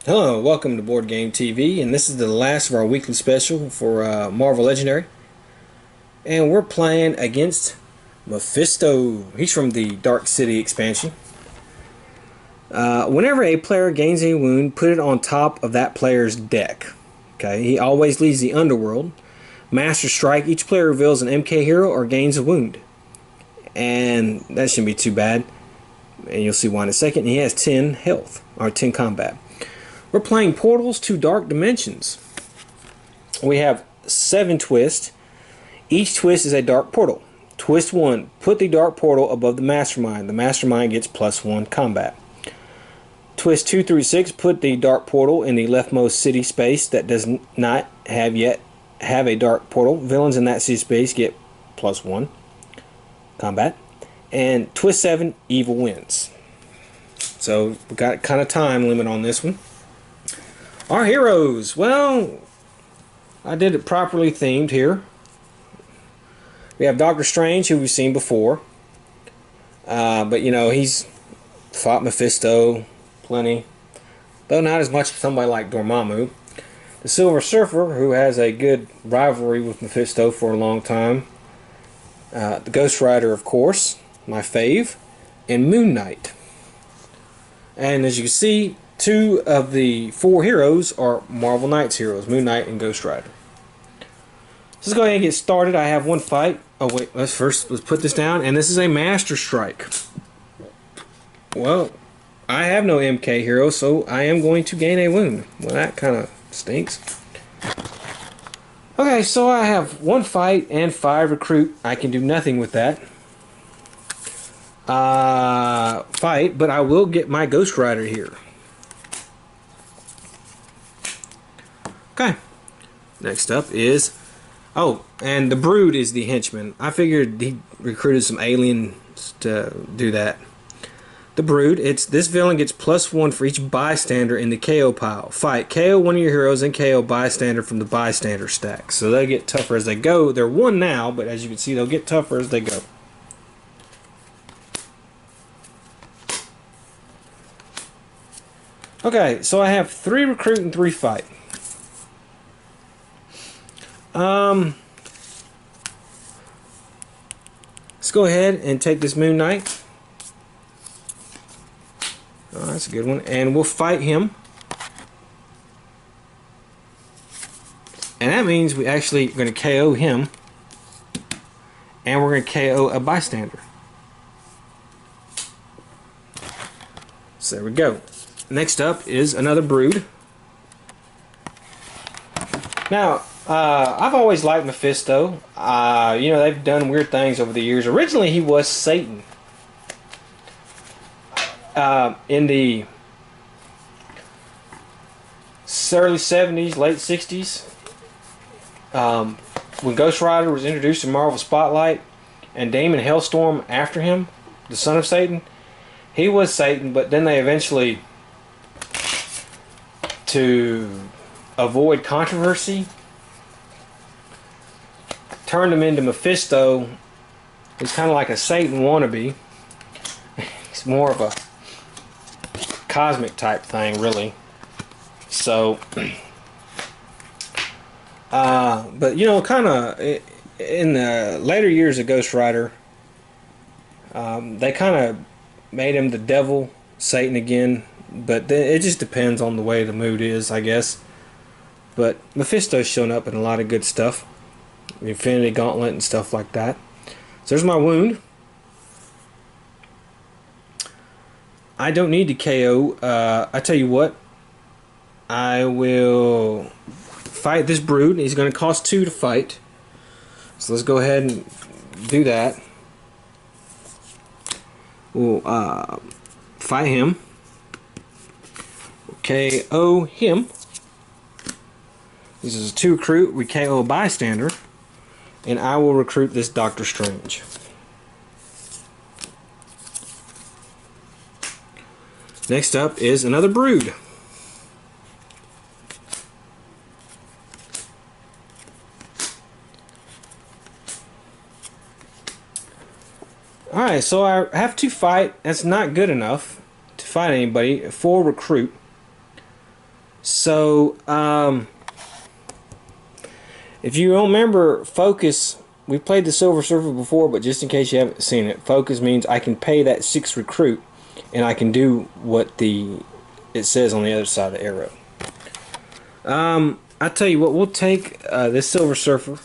Hello, welcome to Boardgame TV, and this is the last of our weekly special for Marvel Legendary. And we're playing against Mephisto. He's from the Dark City expansion. Whenever a player gains a wound, put it on top of that player's deck. Okay, he always leaves the underworld. Master Strike, each player reveals an MK hero or gains a wound. And that shouldn't be too bad. And you'll see why in a second. He has 10 health, or 10 combat. We're playing Portals to Dark Dimensions. We have 7 twists. Each twist is a dark portal. Twist 1. Put the dark portal above the mastermind. The mastermind gets +1 combat. Twist 2 through 6. Put the dark portal in the leftmost city space that does not yet have a dark portal. Villains in that city space get +1 combat. And twist 7. Evil wins. So we got kind of time limit on this one. Our heroes, well, I did it properly themed here. We have Doctor Strange, who we've seen before. But, you know, he's fought Mephisto plenty. Though not as much as somebody like Dormammu. The Silver Surfer, who has a good rivalry with Mephisto for a long time. The Ghost Rider, of course, my fave. And Moon Knight. And as you can see, 2 of the 4 heroes are Marvel Knights heroes, Moon Knight and Ghost Rider. So let's go ahead and get started. I have one fight. Oh wait, let's put this down. And this is a Master Strike. Well, I have no MK hero, so I am going to gain a wound. Well, that kind of stinks. Okay, so I have 1 fight and 5 recruit. I can do nothing with that. Fight, but I will get my Ghost Rider here. Okay, next up is, oh, and the Brood is the henchman. I figured he recruited some aliens to do that. The Brood, this villain gets +1 for each bystander in the KO pile. Fight, KO one of your heroes and KO bystander from the bystander stack. So they get tougher as they go. They're 1 now, but as you can see, they'll get tougher as they go. Okay, so I have 3 recruit and 3 fight. Let's go ahead and take this Moon Knight. Oh, that's a good one. And we'll fight him. And that means we actually are going to KO him. And we're going to KO a bystander. So there we go. Next up is another Brood. Now, I've always liked Mephisto. You know, they've done weird things over the years. Originally, he was Satan. In the early 70s, late 60s, when Ghost Rider was introduced in Marvel Spotlight, and Damon Hellstorm after him, the son of Satan, he was Satan, but then they eventually, to avoid controversy, turned him into Mephisto. He's kind of like a Satan wannabe. He's more of a cosmic type thing, really. So, but you know, kind of in the later years of Ghost Rider, they kind of made him the devil, Satan again. But it just depends on the way the mood is, I guess. But Mephisto's shown up in a lot of good stuff. The Infinity Gauntlet and stuff like that. So there's my wound. I don't need to KO. I tell you what. I will fight this Brood. He's going to cost 2 to fight. So let's go ahead and do that. We'll fight him. KO him. This is a 2 recruit. We KO a bystander. And I will recruit this Doctor Strange. Next up is another Brood. Alright, so I have to fight. That's not good enough to fight anybody. 4 recruit. So, if you don't remember, Focus, we played the Silver Surfer before, but just in case you haven't seen it, Focus means I can pay that 6 recruit, and I can do what it says on the other side of the arrow. I tell you what, we'll take this Silver Surfer.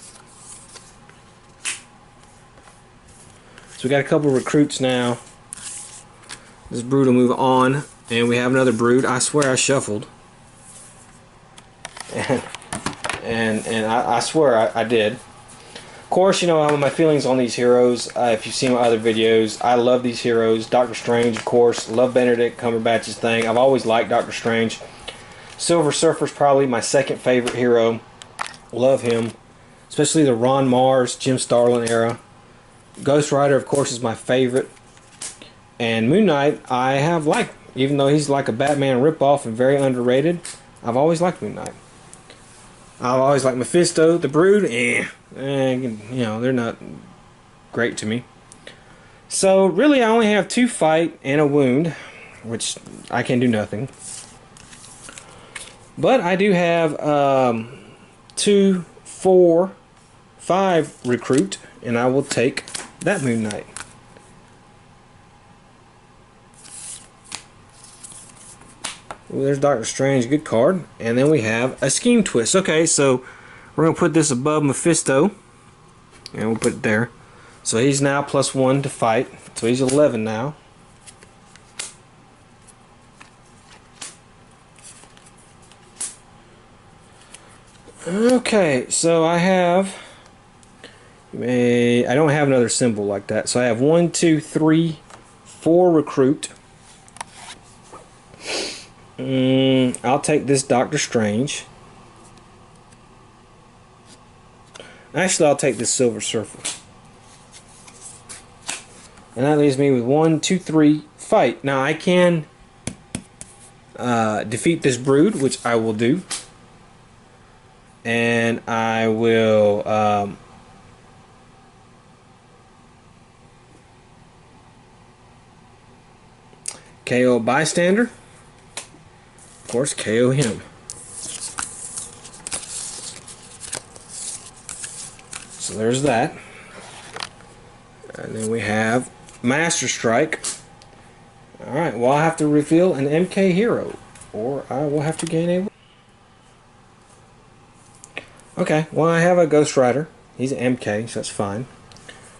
So we got a couple recruits now. This brood will move on, and we have another brood. I swear I shuffled, and I swear I did. Of course, you know my feelings on these heroes. If you've seen my other videos, I love these heroes. Doctor Strange, of course, love Benedict Cumberbatch's thing. I've always liked Doctor Strange. Silver Surfer's probably my second favorite hero. Love him, especially the Ron Mars, Jim Starlin era. Ghost Rider, of course, is my favorite. And Moon Knight, I have liked, even though he's like a Batman ripoff and very underrated. I've always liked Moon Knight. I've always liked Mephisto, the Brood. You know, they're not great to me. So really, I only have 2 fight and a wound, which I can do nothing. But I do have 2, 4, 5 recruit, and I will take that Moon Knight. Ooh, there's Doctor Strange, good card. And then we have a Scheme Twist. Okay, so we're going to put this above Mephisto, and we'll put it there. So he's now +1 to fight, so he's 11 now. Okay, so I don't have another symbol like that. So I have 1, 2, 3, 4 recruit. I'll take this Doctor Strange. Actually, I'll take this Silver Surfer. And that leaves me with 1, 2, 3, fight. Now I can defeat this Brood, which I will do. And I will KO Bystander. Of course, KO him. So there's that. And then we have Master Strike. Alright, well, I'll have to reveal an MK hero, or I will have to gain a... Okay, well, I have a Ghost Rider. He's an MK, so that's fine.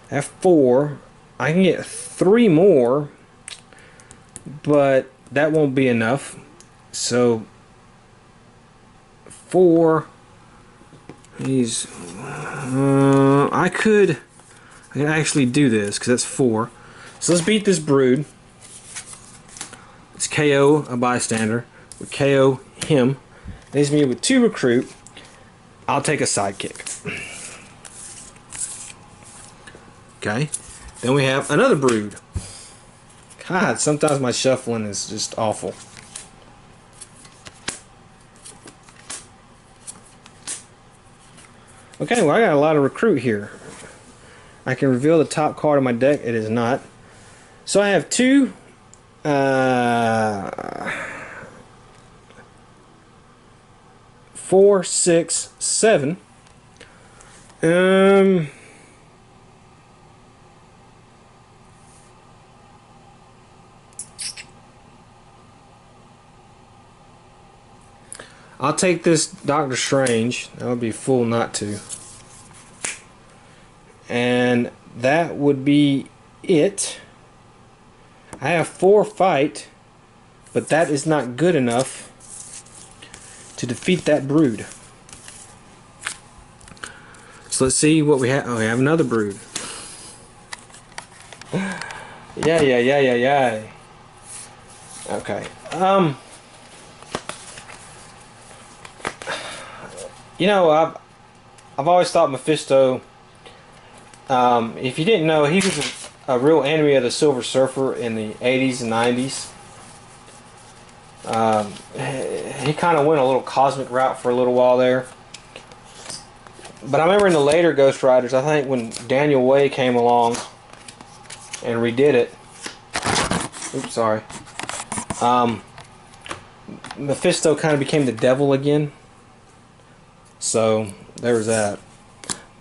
I have 4. I can get 3 more, but that won't be enough. So 4. He's I can actually do this because that's 4. So let's beat this Brood. Let's KO a Bystander. We KO him. Leaves me with 2 recruit. I'll take a Sidekick. Okay. Then we have another Brood. God, sometimes my shuffling is just awful. Okay, well, I got a lot of recruit here. I can reveal the top card of my deck. It is not. So I have 2 4, 6, 7. I'll take this Doctor Strange. That would be a fool not to. And that would be it. I have 4 fight, but that is not good enough to defeat that Brood. So let's see what we have. Oh, we have another Brood. Yeah. Okay. You know, I've always thought Mephisto. If you didn't know, he was a real enemy of the Silver Surfer in the 80s and 90s. He kind of went a little cosmic route for a little while there. But I remember in the later Ghost Riders, I think when Daniel Way came along and redid it. Oops, sorry. Mephisto kind of became the devil again. So there was that.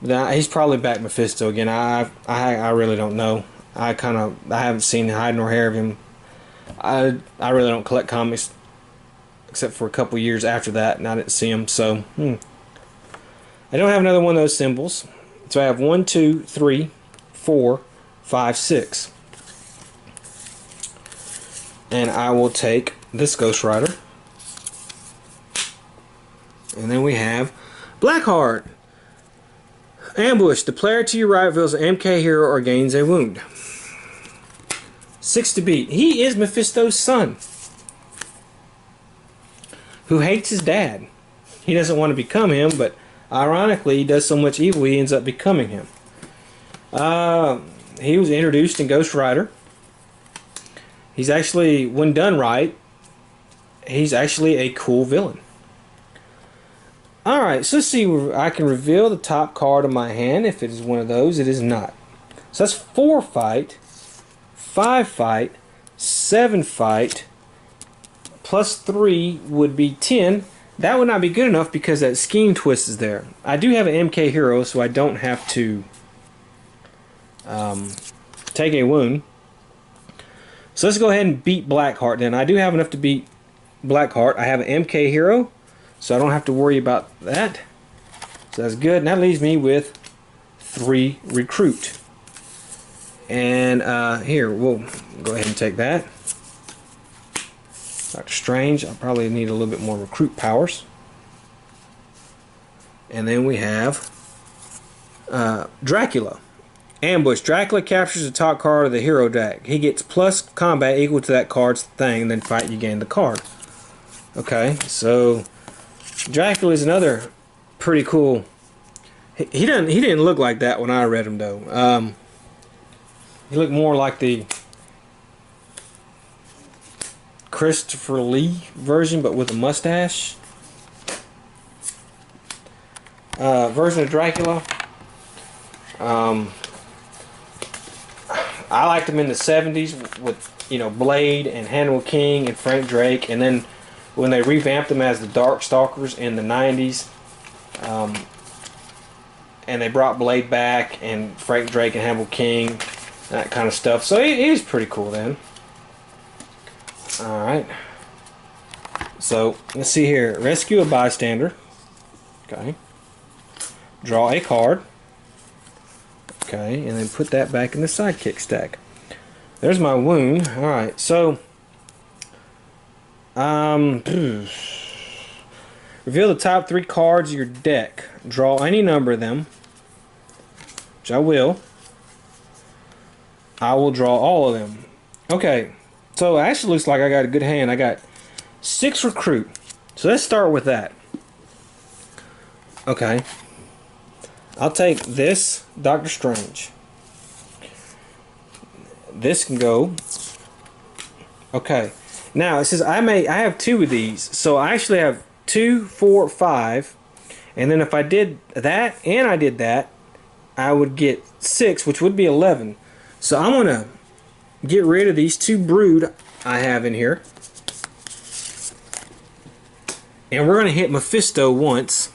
Now, he's probably back Mephisto again. I really don't know. I haven't seen hide nor hair of him. I really don't collect comics except for a couple years after that, and I didn't see him. So I don't have another one of those symbols. So I have 1, 2, 3, 4, 5, 6, and I will take this Ghost Rider, and then we have Blackheart. Ambush. The player to your right reveals an MK hero or gains a wound. 6 to beat. He is Mephisto's son, who hates his dad. He doesn't want to become him, but ironically, he does so much evil he ends up becoming him. He was introduced in Ghost Rider. He's actually, when done right, he's actually a cool villain. Alright, so let's see. I can reveal the top card of my hand. If it is one of those, it is not. So that's 4 fight, 5 fight, 7 fight, plus 3 would be 10. That would not be good enough because that scheme twist is there. I do have an MK hero, so I don't have to take a wound. So let's go ahead and beat Blackheart then. I do have enough to beat Blackheart. I have an MK hero, so I don't have to worry about that. So that's good. And that leaves me with 3 recruit. And here, we'll go ahead and take that. Dr. Strange, I'll probably need a little bit more recruit powers. And then we have Dracula. Ambush. Dracula captures the top card of the hero deck. He gets plus combat equal to that card's thing, and then fight, you gain the card. Okay, so Dracula is another pretty cool. He didn't look like that when I read him though. He looked more like the Christopher Lee version, but with a mustache. Version of Dracula. I liked him in the 70s with, you know, Blade and Hannibal King and Frank Drake, and then when they revamped them as the Dark Stalkers in the 90s, and they brought Blade back and Frank Drake and Hannibal King, that kind of stuff. So he was pretty cool then. Alright. So let's see here. Rescue a bystander. Okay. Draw a card. Okay, and then put that back in the sidekick stack. There's my wound. Alright, so reveal the top 3 cards of your deck. Draw any number of them, which I will. I will draw all of them. Okay, so it actually looks like I got a good hand. I got 6 recruit. So let's start with that. Okay. I'll take this Dr. Strange. This can go. Okay. Now it says I have 2 of these. So I actually have 2, 4, 5. And then if I did that and I did that, I would get 6, which would be 11. So I'm gonna get rid of these 2 brood I have in here. And we're gonna hit Mephisto once.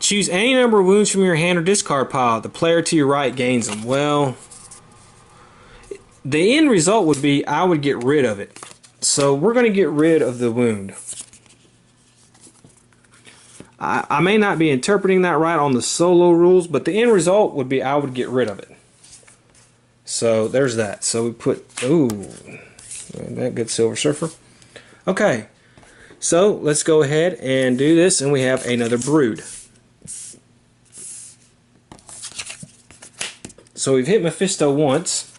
Choose any number of wounds from your hand or discard pile. The player to your right gains them. Well, the end result would be I would get rid of it. So we're going to get rid of the wound. I may not be interpreting that right on the solo rules, but the end result would be I would get rid of it. So there's that. So we put, ooh, that good Silver Surfer. Okay, so let's go ahead and do this, and we have another brood. So we've hit Mephisto once.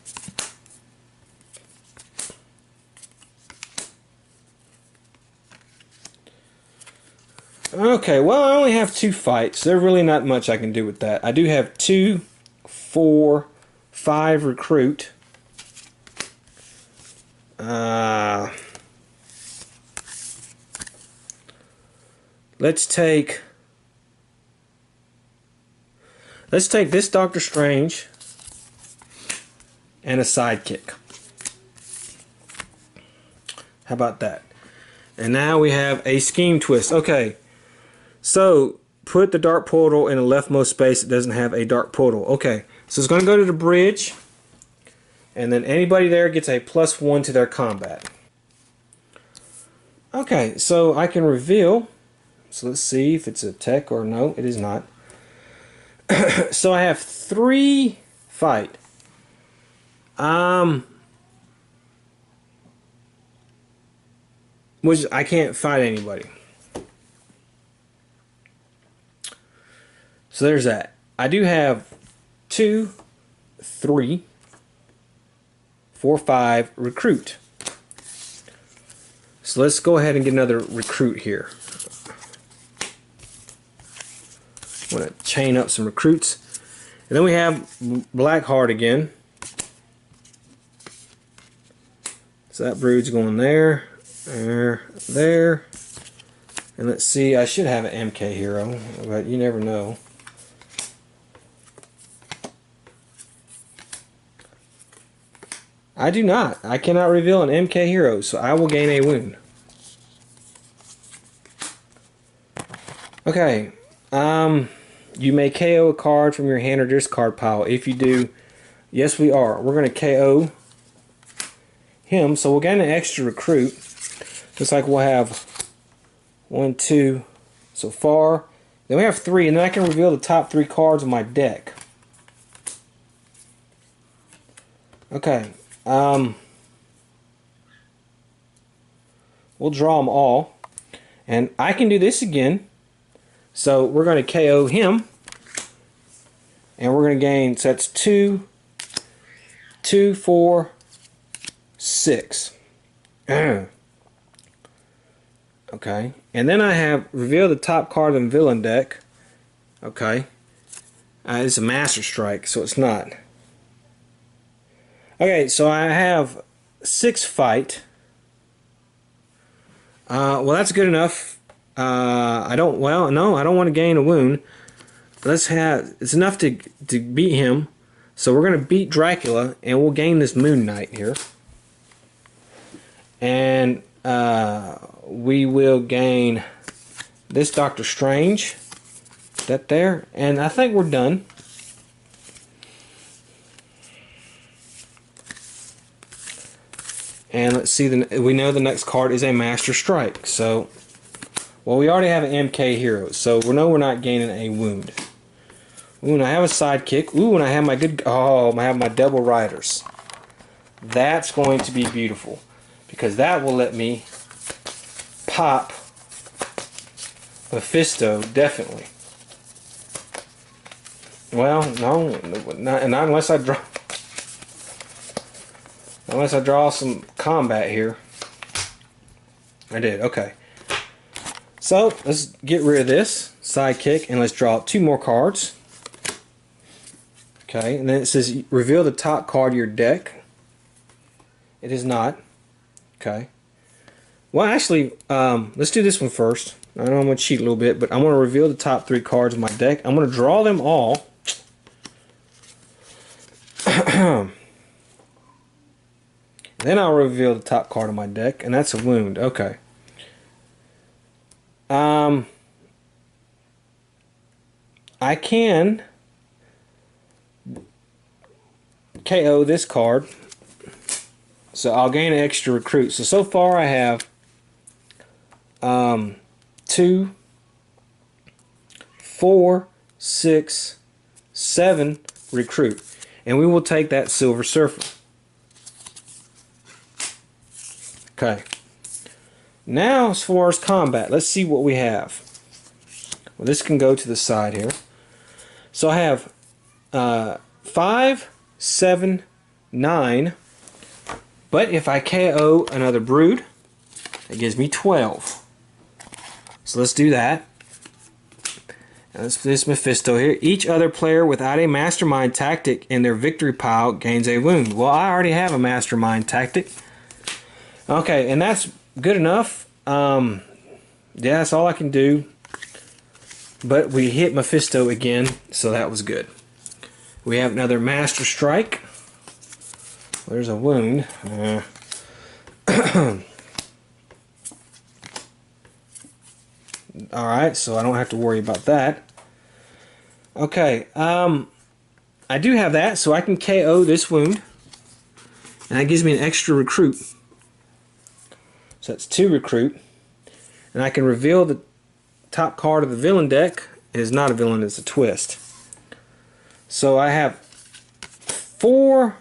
Okay, well, I only have 2 fights. There's really not much I can do with that. I do have 2, 4, 5 recruit. Let's take this Doctor Strange and a sidekick. How about that? And now we have a scheme twist. Okay, so put the dark portal in the leftmost space that doesn't have a dark portal. Okay, so it's going to go to the bridge, and then anybody there gets a +1 to their combat. Okay, so I can reveal. So let's see if it's a tech or no, it is not. So I have 3 fight. Which I can't fight anybody. So there's that. I do have 2, 3, 4, 5 recruit. So let's go ahead and get another recruit here. I'm going to chain up some recruits. And then we have Blackheart again. So that brood's going there. There. And let's see, I should have an MK hero, but you never know. I do not. I cannot reveal an MK hero, so I will gain a wound. Okay. You may KO a card from your hand or discard pile. If you do, yes we are. We're going to KO him, so we'll gain an extra recruit. Looks like we'll have 1, 2 so far. Then we have 3, and then I can reveal the top 3 cards of my deck. Okay. We'll draw them all. And I can do this again. So we're going to KO him. And we're going to gain, so that's 2, 2, 4, 6. Okay, and then I have reveal the top card of the villain deck. Okay, it's a Master Strike, so it's not. Okay, so I have 6 fight. Well, that's good enough. I don't want to gain a wound. It's enough to beat him. So we're going to beat Dracula, and we'll gain this Moon Knight here. And we will gain this Doctor Strange, that there, and I think we're done. And let's see, we know the next card is a Master Strike. So, well, we already have an MK hero, so we know we're not gaining a wound. Ooh, and I have a sidekick. Ooh, and I have my I have my double riders. That's going to be beautiful, because that will let me pop Mephisto, definitely. Well, no, not unless I draw some combat here. I did, okay. So let's get rid of this sidekick and let's draw 2 more cards. Okay, and then it says reveal the top card of your deck. It is not. Okay. Well, actually, let's do this one first. I know I'm going to cheat a little bit, but I'm going to reveal the top 3 cards of my deck. I'm going to draw them all. Then I'll reveal the top card of my deck, and that's a wound. Okay. I can KO this card, so I'll gain an extra recruit. So far I have 2, 4, 6, 7 recruit, and we will take that Silver Surfer. Okay. Now, as far as combat, let's see what we have. Well, this can go to the side here. So I have 5, 7, 9. But if I KO another brood, it gives me 12. So let's do that. And let's put this Mephisto here. Each other player without a mastermind tactic in their victory pile gains a wound. Well, I already have a mastermind tactic. Okay, and that's good enough. Yeah, that's all I can do. But we hit Mephisto again, so that was good. We have another Master Strike. There's a wound. Alright, so I don't have to worry about that. Okay, I do have that, so I can KO this wound. And that gives me an extra recruit. So that's 2 recruit. And I can reveal the top card of the villain deck. It is not a villain, it's a twist. So I have 4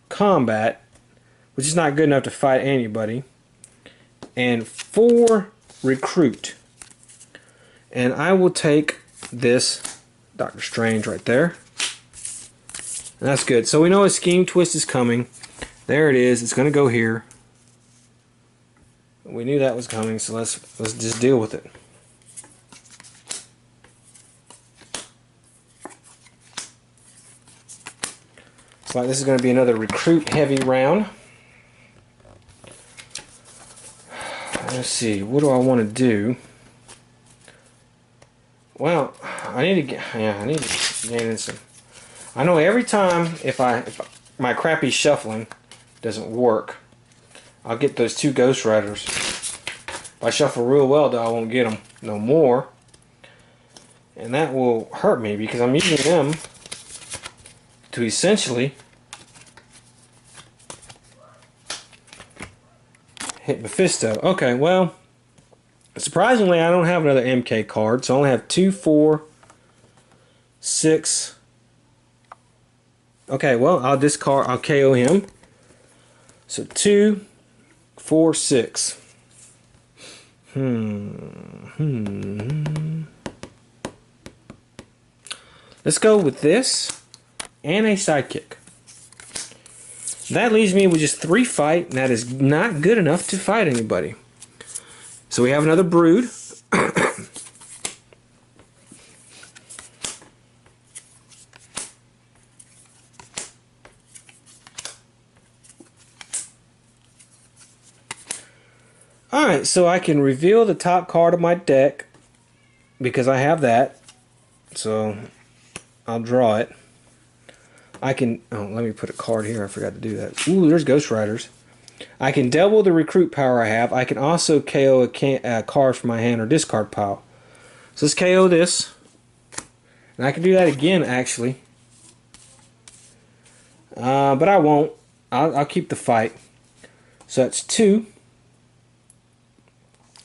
combat, which is not good enough to fight anybody, and 4 recruit. And I will take this Doctor Strange right there. And that's good. So we know a scheme twist is coming. There it is. It's going to go here. We knew that was coming, so let's just deal with it. Looks like this is going to be another recruit heavy round. Let's see, what do I want to do? Well, I need to get in some. I know every time if my crappy shuffling doesn't work, I'll get those 2 Ghost Riders. If I shuffle real well, though, I won't get them no more, and that will hurt me because I'm using them to essentially hit Mephisto. Okay, well, surprisingly, I don't have another MK card, so I only have 2, 4, 6. Okay, well, I'll discard. I'll KO him. So 2, 4, 6. Let's go with this and a sidekick. That leaves me with just 3 fight, and that is not good enough to fight anybody. So we have another brood. Alright, so I can reveal the top card of my deck because I have that. So I'll draw it. I can, oh, let me put a card here. I forgot to do that. Ooh, there's Ghost Riders. I can double the recruit power I have. I can also KO a card from my hand or discard pile. So let's KO this. And I can do that again, actually. But I won't. I'll keep the fight. So that's 2.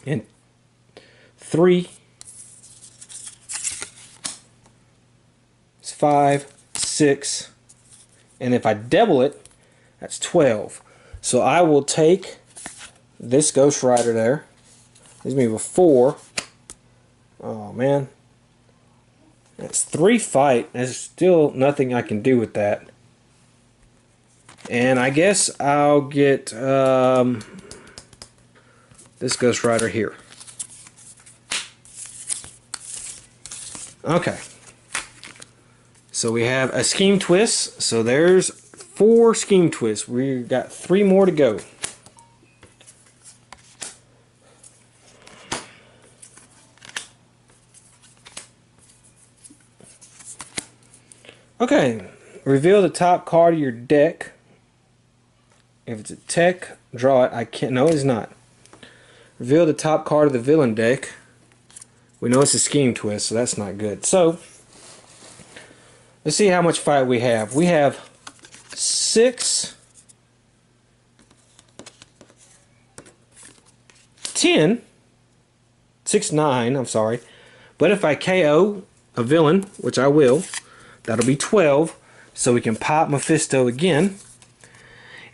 And 3. It's 5, 6. And if I double it, that's 12. So I will take this Ghost Rider there. Leaves me with 4. Oh man. That's 3 fight. There's still nothing I can do with that. And I guess I'll get this Ghost Rider here. Okay. So we have a scheme twist. So there's 4 scheme twists. We've got 3 more to go. Okay. Reveal the top card of your deck. If it's a tech, draw it. I can't. No, it's not. Reveal the top card of the villain deck. We know it's a scheme twist, so that's not good. So let's see how much fight we have. We have 6, 10, 6, 9, I'm sorry. But if I KO a villain, which I will, that'll be 12. So we can pop Mephisto again.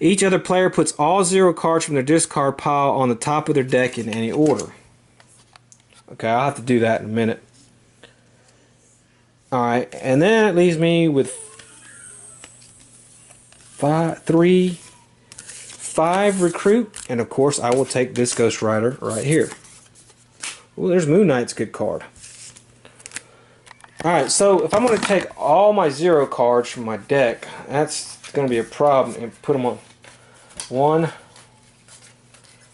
Each other player puts all 0 cards from their discard pile on the top of their deck in any order. Okay, I'll have to do that in a minute. Alright, and then it leaves me with 5 recruit, and of course I will take this Ghost Rider right here. Ooh, there's Moon Knight's good card. Alright, so if I'm going to take all my 0 cards from my deck, that's going to be a problem, and put them on 1,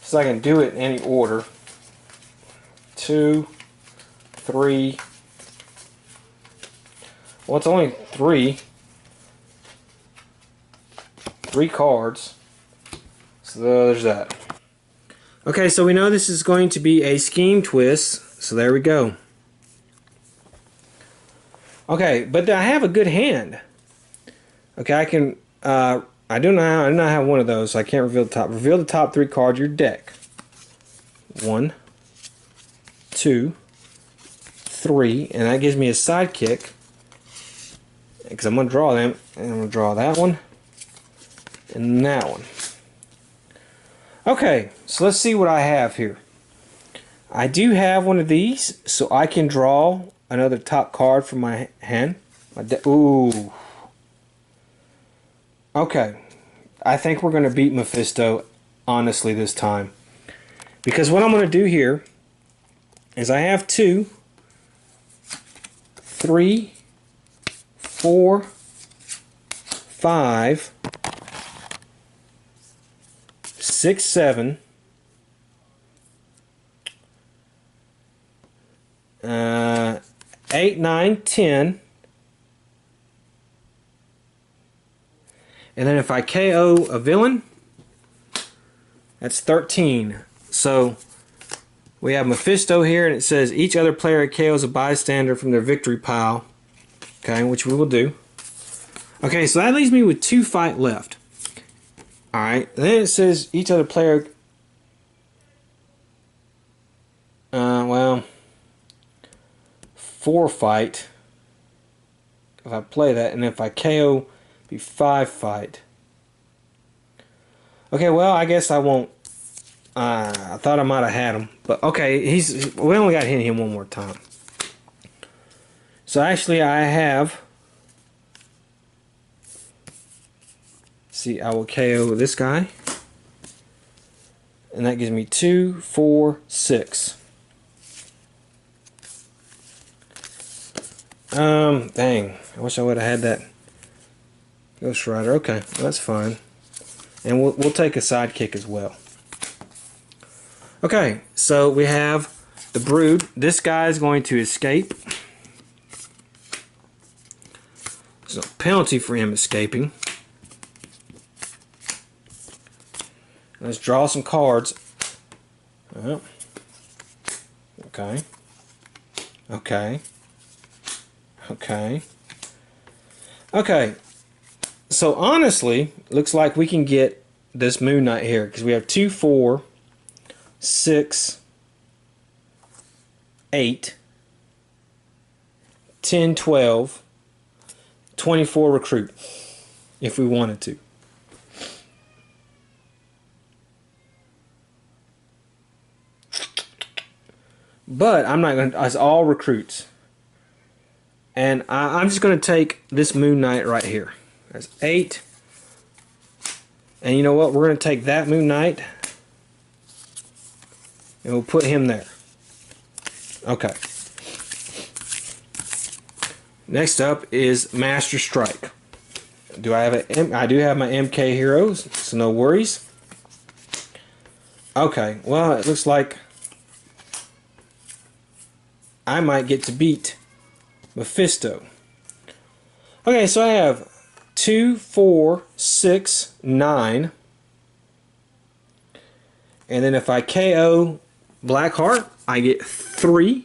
so I can do it in any order. 2, 3. Well, it's only 3 cards. So there's that. Okay, so we know this is going to be a scheme twist. So there we go. Okay, but I have a good hand. Okay, I can. I do not have one of those, so I can't reveal the top. Reveal the top 3 cards of your deck. 1, 2, 3, and that gives me a sidekick. Because I'm gonna draw them, and I'm gonna draw that one and that one. Okay, so let's see what I have here. I do have one of these, so I can draw another top card from my hand. Ooh. Okay, I think we're gonna beat Mephisto, honestly, this time. Because what I'm gonna do here is I have 2, 3, 4, 5, 6, 7, 8, 9, 10, and then if I KO a villain, that's 13. So we have Mephisto here, and it says each other player KOs a bystander from their victory pile. Okay, which we will do. Okay, so that leaves me with 2 fight left. Alright, then it says each other player... well... 4 fight. If I play that, and if I KO, be 5 fight. Okay, well, I guess I won't... I thought I might have had him. But, okay, we only got to hit him one more time. So actually I have, see, I will KO this guy, and that gives me 2, 4, 6. Dang, I wish I would have had that Ghost Rider. Okay, that's fine. And we'll take a sidekick as well. Okay, so we have the Brood. This guy is going to escape. There's no penalty for him escaping. Let's draw some cards. Oh. Okay. Okay. Okay. Okay. So honestly, looks like we can get this Moon Knight here because we have 2, 4, 6, 8, 10, 12, 24 recruit if we wanted to. But I'm not going to, it's all recruits. And I'm just going to take this Moon Knight right here. There's 8. And you know what? We're going to take that Moon Knight and we'll put him there. Okay. Next up is Master Strike. Do I have I do have my MK heroes, so no worries. Okay, well, it looks like I might get to beat Mephisto. Okay, so I have 2, 4, 6, 9. And then if I KO Blackheart, I get 3.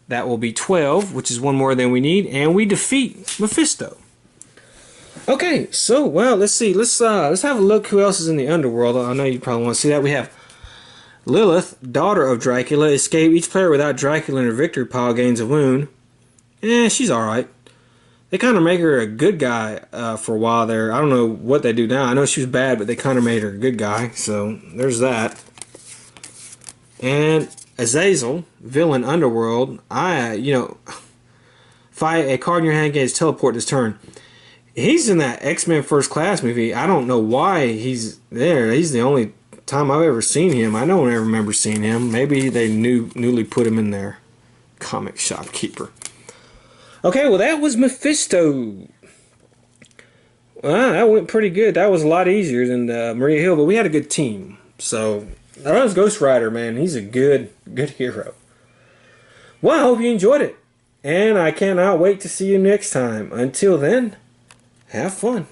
That will be 12, which is one more than we need, and we defeat Mephisto. Okay, so well, let's see. Let's have a look who else is in the underworld. I know you probably want to see that. We have Lilith, daughter of Dracula. Escape. Each player without Dracula in her victory pile gains a wound. She's alright. They kind of make her a good guy for a while there. I don't know what they do now. I know she was bad, but they kind of made her a good guy. So there's that. And Azazel, villain underworld. Fight a card in your hand gains teleport this turn. He's in that X-Men First Class movie. I don't know why he's there. He's the only time I've ever seen him. I don't ever remember seeing him. Maybe they newly put him in there. Comic shopkeeper. Okay, well that was Mephisto. Well, that went pretty good. That was a lot easier than Maria Hill, but we had a good team. So that was Ghost Rider, man. He's a good hero. Well, I hope you enjoyed it. And I cannot wait to see you next time. Until then, have fun.